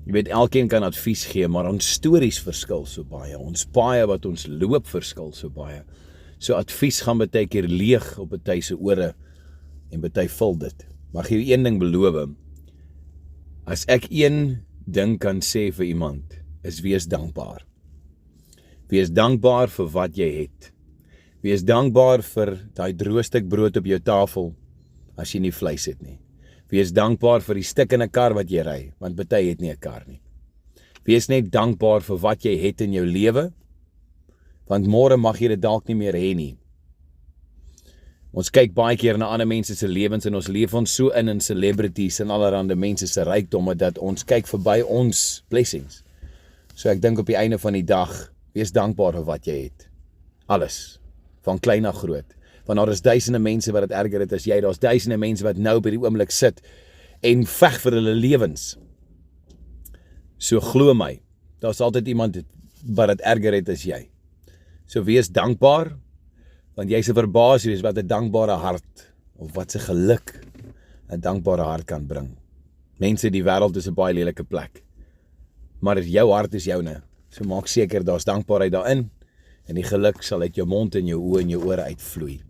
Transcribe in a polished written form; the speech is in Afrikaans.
Jy weet, elkeen kan advies gee, maar ons stories verskil so baie. Ons paie wat ons loop verskil so baie. So advies gaan baie keer leeg op baie se ore en baie vul dit. Maar ek jou een ding beloof, as ek een ding kan sê vir iemand, is wees dankbaar. Wees dankbaar vir wat jy het. Wees dankbaar vir daai droë stuk brood op jou tafel, as jy nie vleis het nie. Wees dankbaar vir die stuk in 'n kar wat jy ry, want baie het nie 'n kar nie. Wees net dankbaar vir wat jy het in jou lewe, want môre mag jy dit dalk nie meer hê nie. Ons kyk baie keer na ander mense se lewens en ons leef ons so in celebrities en allerhande mense se rykdomme dat ons kyk verby ons blessings. So ek dink op die einde van die dag, wees dankbaar vir wat jy het. Alles, van klein na groot. Want daar is duisende mense wat dit erger het as jy, daar is duisende mense wat nou by die oomblik sit en veg vir hulle lewens. So glo my, daar is altyd iemand wat dit erger het as jy. So wees dankbaar, want jy se verbaas wees wat 'n dankbare hart, of wat se geluk 'n dankbare hart kan bring. Mense, die wêreld is 'n baie lelike plek, maar jou hart is joune, so maak seker daar's dankbaarheid daarin, en die geluk sal uit jou mond en jou oë en jou ore uitvloei.